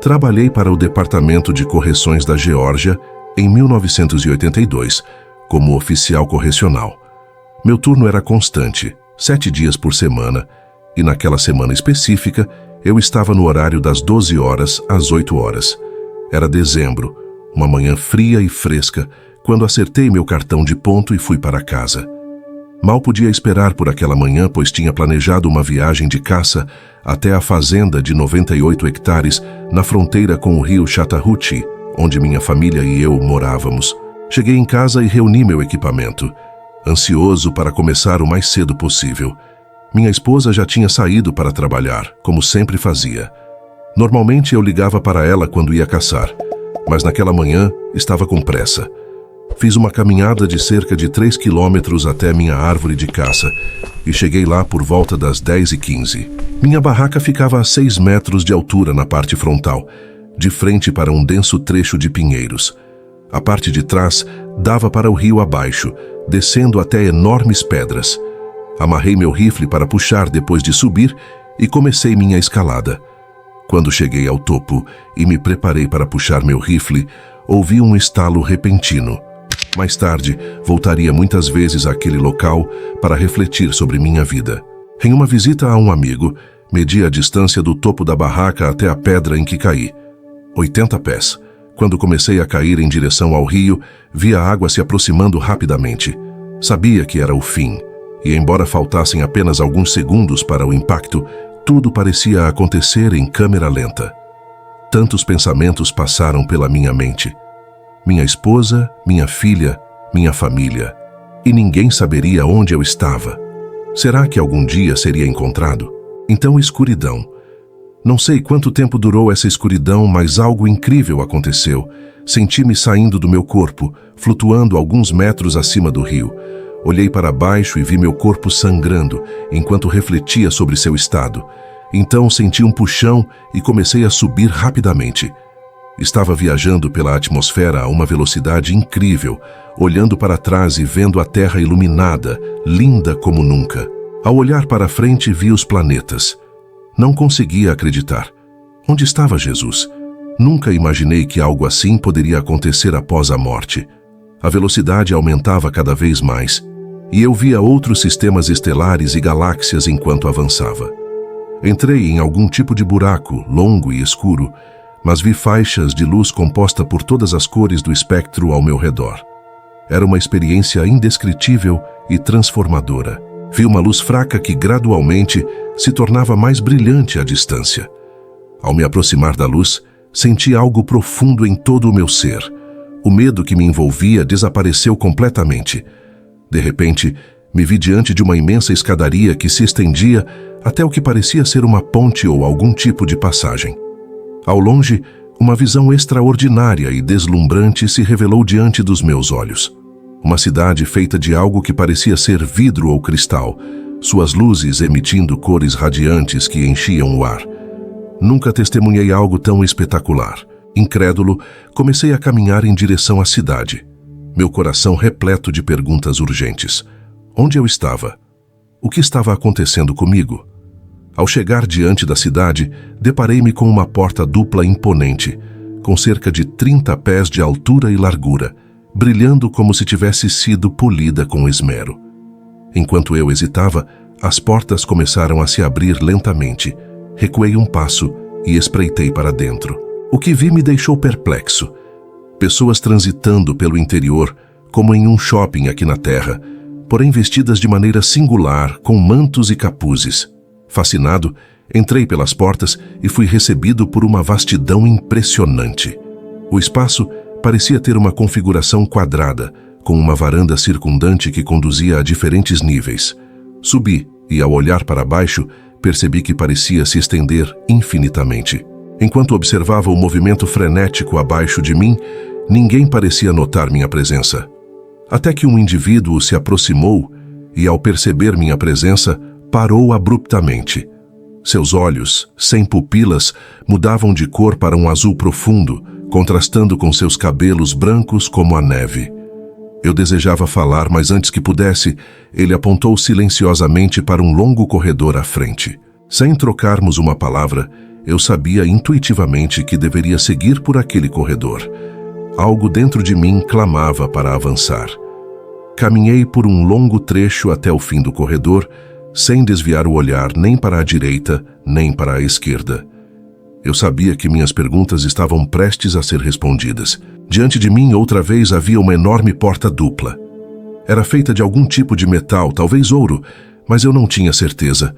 Trabalhei para o Departamento de Correções da Geórgia em 1982, como oficial correcional. Meu turno era constante, 7 dias por semana, e naquela semana específica, eu estava no horário das 12 horas às 8 horas. Era dezembro, uma manhã fria e fresca, quando acertei meu cartão de ponto e fui para casa. Mal podia esperar por aquela manhã, pois tinha planejado uma viagem de caça até a fazenda de 98 hectares na fronteira com o rio Chattahoochee, onde minha família e eu morávamos. Cheguei em casa e reuni meu equipamento, ansioso para começar o mais cedo possível. Minha esposa já tinha saído para trabalhar, como sempre fazia. Normalmente eu ligava para ela quando ia caçar, mas naquela manhã estava com pressa. Fiz uma caminhada de cerca de 3 quilômetros até minha árvore de caça e cheguei lá por volta das 10h15. Minha barraca ficava a 6 metros de altura na parte frontal, de frente para um denso trecho de pinheiros. A parte de trás dava para o rio abaixo, descendo até enormes pedras. Amarrei meu rifle para puxar depois de subir e comecei minha escalada. Quando cheguei ao topo e me preparei para puxar meu rifle, ouvi um estalo repentino. Mais tarde, voltaria muitas vezes àquele local para refletir sobre minha vida. Em uma visita a um amigo, medi a distância do topo da barraca até a pedra em que caí. 80 pés. Quando comecei a cair em direção ao rio, vi a água se aproximando rapidamente. Sabia que era o fim, e embora faltassem apenas alguns segundos para o impacto, tudo parecia acontecer em câmera lenta. Tantos pensamentos passaram pela minha mente. Minha esposa, minha filha, minha família. E ninguém saberia onde eu estava. Será que algum dia seria encontrado? Então, escuridão. Não sei quanto tempo durou essa escuridão, mas algo incrível aconteceu. Senti-me saindo do meu corpo, flutuando alguns metros acima do rio. Olhei para baixo e vi meu corpo sangrando, enquanto refletia sobre seu estado. Então senti um puxão e comecei a subir rapidamente. Estava viajando pela atmosfera a uma velocidade incrível, olhando para trás e vendo a Terra iluminada, linda como nunca. Ao olhar para frente, vi os planetas. Não conseguia acreditar. Onde estava Jesus? Nunca imaginei que algo assim poderia acontecer após a morte. A velocidade aumentava cada vez mais, e eu via outros sistemas estelares e galáxias enquanto avançava. Entrei em algum tipo de buraco, longo e escuro, mas vi faixas de luz composta por todas as cores do espectro ao meu redor. Era uma experiência indescritível e transformadora. Vi uma luz fraca que gradualmente se tornava mais brilhante à distância. Ao me aproximar da luz, senti algo profundo em todo o meu ser. O medo que me envolvia desapareceu completamente. De repente, me vi diante de uma imensa escadaria que se estendia até o que parecia ser uma ponte ou algum tipo de passagem. Ao longe, uma visão extraordinária e deslumbrante se revelou diante dos meus olhos. Uma cidade feita de algo que parecia ser vidro ou cristal, suas luzes emitindo cores radiantes que enchiam o ar. Nunca testemunhei algo tão espetacular. Incrédulo, comecei a caminhar em direção à cidade. Meu coração repleto de perguntas urgentes. Onde eu estava? O que estava acontecendo comigo? Ao chegar diante da cidade, deparei-me com uma porta dupla imponente, com cerca de 30 pés de altura e largura, brilhando como se tivesse sido polida com esmero. Enquanto eu hesitava, as portas começaram a se abrir lentamente. Recuei um passo e espreitei para dentro. O que vi me deixou perplexo. Pessoas transitando pelo interior, como em um shopping aqui na Terra, porém vestidas de maneira singular, com mantos e capuzes. Fascinado, entrei pelas portas e fui recebido por uma vastidão impressionante. O espaço parecia ter uma configuração quadrada, com uma varanda circundante que conduzia a diferentes níveis. Subi e, ao olhar para baixo, percebi que parecia se estender infinitamente. Enquanto observava o movimento frenético abaixo de mim, ninguém parecia notar minha presença. Até que um indivíduo se aproximou e, ao perceber minha presença, parou abruptamente. Seus olhos, sem pupilas, mudavam de cor para um azul profundo, contrastando com seus cabelos brancos como a neve. Eu desejava falar, mas antes que pudesse, ele apontou silenciosamente para um longo corredor à frente. Sem trocarmos uma palavra, Eu sabia intuitivamente que deveria seguir por aquele corredor. Algo dentro de mim clamava para avançar. Caminhei por um longo trecho até o fim do corredor, sem desviar o olhar nem para a direita, nem para a esquerda. Eu sabia que minhas perguntas estavam prestes a ser respondidas. Diante de mim, outra vez, havia uma enorme porta dupla. Era feita de algum tipo de metal, talvez ouro, mas eu não tinha certeza.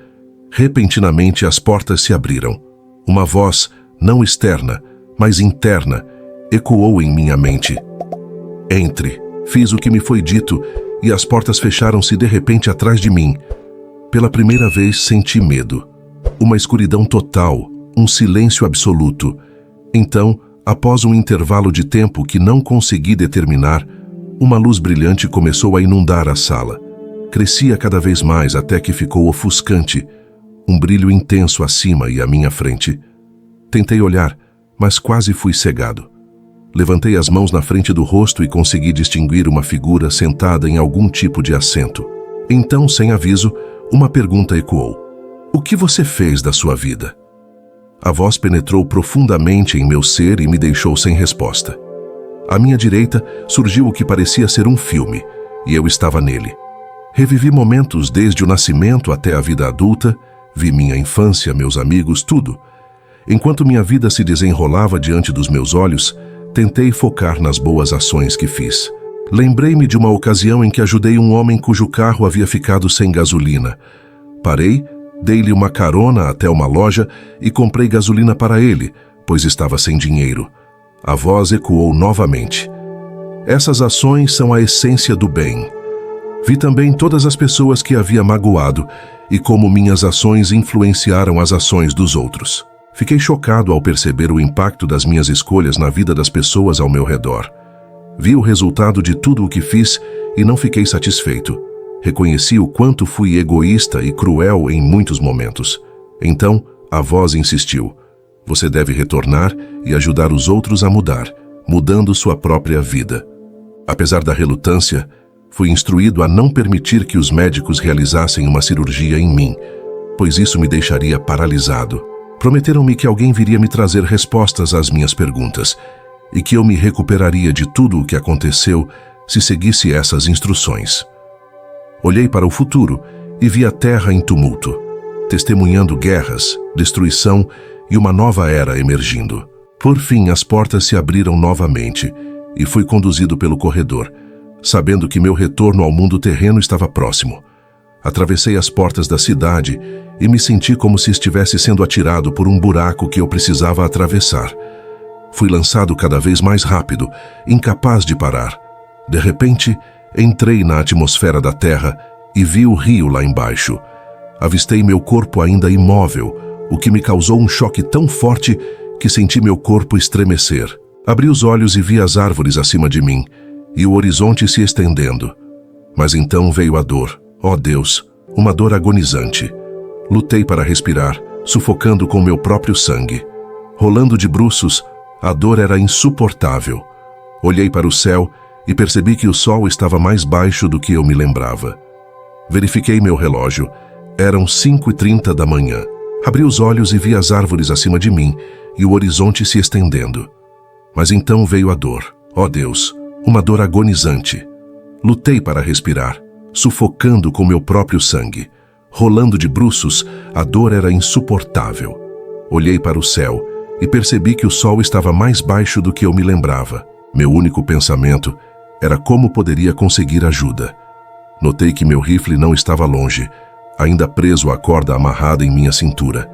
Repentinamente, as portas se abriram. Uma voz, não externa, mas interna, ecoou em minha mente. Entre. Fiz o que me foi dito e as portas fecharam-se de repente atrás de mim. Pela primeira vez senti medo. Uma escuridão total, um silêncio absoluto. Então, após um intervalo de tempo que não consegui determinar, uma luz brilhante começou a inundar a sala. Crescia cada vez mais até que ficou ofuscante, um brilho intenso acima e à minha frente. Tentei olhar, mas quase fui cegado. Levantei as mãos na frente do rosto e consegui distinguir uma figura sentada em algum tipo de assento. Então, sem aviso, uma pergunta ecoou. O que você fez da sua vida? A voz penetrou profundamente em meu ser e me deixou sem resposta. À minha direita surgiu o que parecia ser um filme, e eu estava nele. Revivi momentos desde o nascimento até a vida adulta, vi minha infância, meus amigos, tudo. Enquanto minha vida se desenrolava diante dos meus olhos, tentei focar nas boas ações que fiz. Lembrei-me de uma ocasião em que ajudei um homem cujo carro havia ficado sem gasolina. Parei, dei-lhe uma carona até uma loja e comprei gasolina para ele, pois estava sem dinheiro. A voz ecoou novamente. Essas ações são a essência do bem. Vi também todas as pessoas que havia magoado e como minhas ações influenciaram as ações dos outros. Fiquei chocado ao perceber o impacto das minhas escolhas na vida das pessoas ao meu redor. Vi o resultado de tudo o que fiz e não fiquei satisfeito. Reconheci o quanto fui egoísta e cruel em muitos momentos. Então, a voz insistiu. Você deve retornar e ajudar os outros a mudar, mudando sua própria vida. Apesar da relutância, fui instruído a não permitir que os médicos realizassem uma cirurgia em mim, pois isso me deixaria paralisado. Prometeram-me que alguém viria me trazer respostas às minhas perguntas e que eu me recuperaria de tudo o que aconteceu se seguisse essas instruções. Olhei para o futuro e vi a terra em tumulto, testemunhando guerras, destruição e uma nova era emergindo. Por fim, as portas se abriram novamente e fui conduzido pelo corredor, sabendo que meu retorno ao mundo terreno estava próximo. Atravessei as portas da cidade e me senti como se estivesse sendo atirado por um buraco que eu precisava atravessar. Fui lançado cada vez mais rápido, incapaz de parar. De repente, entrei na atmosfera da Terra e vi o rio lá embaixo. Avistei meu corpo ainda imóvel, o que me causou um choque tão forte que senti meu corpo estremecer. Abri os olhos e vi as árvores acima de mim e o horizonte se estendendo. Mas então veio a dor. Ó Deus, uma dor agonizante. Lutei para respirar, sufocando com meu próprio sangue. Rolando de bruços, a dor era insuportável. Olhei para o céu e percebi que o sol estava mais baixo do que eu me lembrava. Verifiquei meu relógio. Eram 5h30 da manhã. Abri os olhos e vi as árvores acima de mim e o horizonte se estendendo. Mas então veio a dor. Ó Deus, uma dor agonizante. Lutei para respirar, sufocando com meu próprio sangue. Rolando de bruços, a dor era insuportável. Olhei para o céu e percebi que o sol estava mais baixo do que eu me lembrava. Meu único pensamento era como poderia conseguir ajuda. Notei que meu rifle não estava longe, ainda preso à corda amarrada em minha cintura.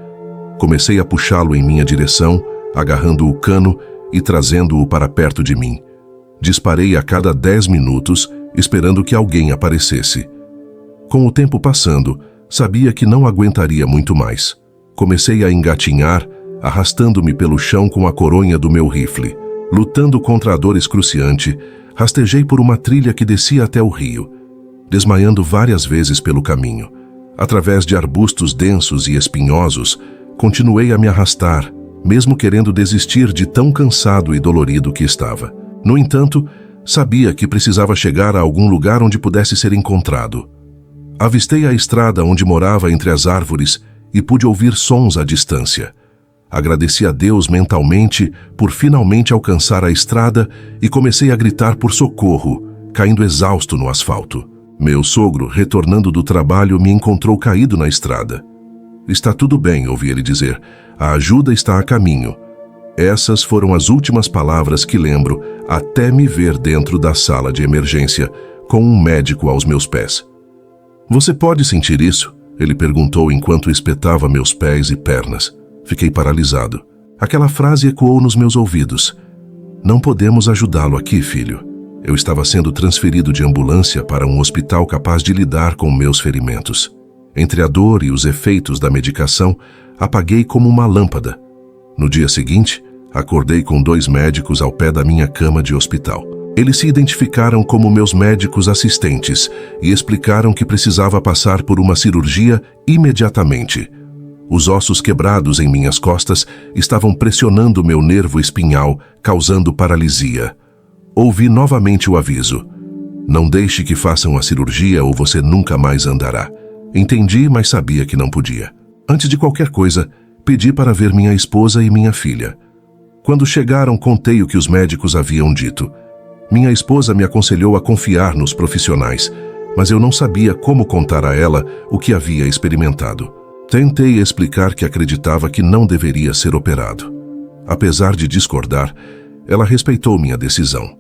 Comecei a puxá-lo em minha direção, agarrando o cano e trazendo-o para perto de mim. Disparei a cada 10 minutos, esperando que alguém aparecesse. Com o tempo passando, sabia que não aguentaria muito mais. Comecei a engatinhar, arrastando-me pelo chão com a coronha do meu rifle. Lutando contra a dor excruciante, rastejei por uma trilha que descia até o rio, desmaiando várias vezes pelo caminho. Através de arbustos densos e espinhosos, continuei a me arrastar, mesmo querendo desistir de tão cansado e dolorido que estava. No entanto, sabia que precisava chegar a algum lugar onde pudesse ser encontrado. Avistei a estrada onde morava entre as árvores e pude ouvir sons à distância. Agradeci a Deus mentalmente por finalmente alcançar a estrada e comecei a gritar por socorro, caindo exausto no asfalto. Meu sogro, retornando do trabalho, me encontrou caído na estrada. "Está tudo bem", ouvi ele dizer. "A ajuda está a caminho." Essas foram as últimas palavras que lembro até me ver dentro da sala de emergência, com um médico aos meus pés. "Você pode sentir isso?" ele perguntou enquanto espetava meus pés e pernas. Fiquei paralisado. Aquela frase ecoou nos meus ouvidos. "Não podemos ajudá-lo aqui, filho." Eu estava sendo transferido de ambulância para um hospital capaz de lidar com meus ferimentos. Entre a dor e os efeitos da medicação, apaguei como uma lâmpada. No dia seguinte, acordei com 2 médicos ao pé da minha cama de hospital. Eles se identificaram como meus médicos assistentes e explicaram que precisava passar por uma cirurgia imediatamente. Os ossos quebrados em minhas costas estavam pressionando meu nervo espinhal, causando paralisia. Ouvi novamente o aviso: "Não deixe que façam a cirurgia ou você nunca mais andará." Entendi, mas sabia que não podia. Antes de qualquer coisa, pedi para ver minha esposa e minha filha. Quando chegaram, contei o que os médicos haviam dito. Minha esposa me aconselhou a confiar nos profissionais, mas eu não sabia como contar a ela o que havia experimentado. Tentei explicar que acreditava que não deveria ser operado. Apesar de discordar, ela respeitou minha decisão.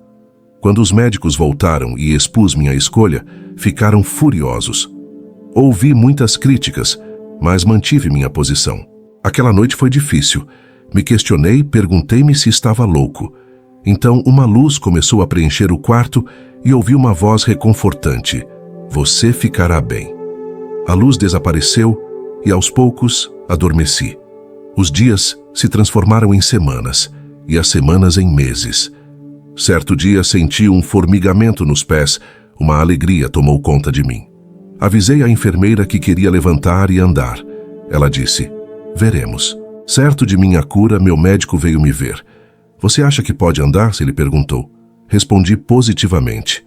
Quando os médicos voltaram e expus minha escolha, ficaram furiosos. Ouvi muitas críticas, mas mantive minha posição. Aquela noite foi difícil. Me questionei, perguntei-me se estava louco. Então uma luz começou a preencher o quarto e ouvi uma voz reconfortante: "Você ficará bem." A luz desapareceu e aos poucos adormeci. Os dias se transformaram em semanas e as semanas em meses. Certo dia senti um formigamento nos pés, uma alegria tomou conta de mim. Avisei a enfermeira que queria levantar e andar. Ela disse: "Veremos." Certo de minha cura, meu médico veio me ver. "Você acha que pode andar?" ele perguntou. Respondi positivamente.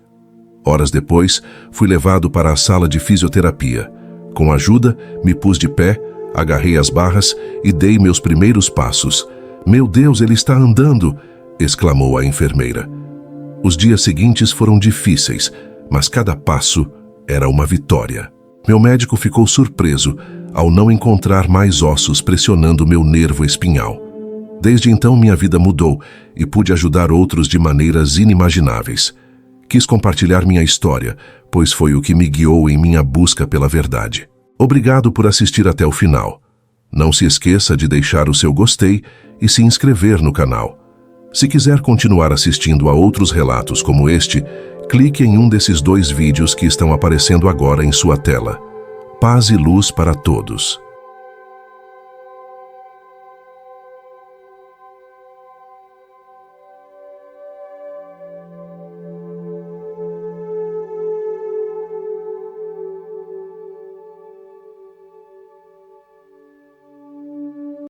Horas depois, fui levado para a sala de fisioterapia. Com ajuda, me pus de pé, agarrei as barras e dei meus primeiros passos. "Meu Deus, ele está andando!" exclamou a enfermeira. Os dias seguintes foram difíceis, mas cada passo era uma vitória. Meu médico ficou surpreso ao não encontrar mais ossos pressionando meu nervo espinhal. Desde então, minha vida mudou e pude ajudar outros de maneiras inimagináveis. Quis compartilhar minha história, pois foi o que me guiou em minha busca pela verdade. Obrigado por assistir até o final. Não se esqueça de deixar o seu gostei e se inscrever no canal. Se quiser continuar assistindo a outros relatos como este, clique em um desses 2 vídeos que estão aparecendo agora em sua tela. Paz e luz para todos.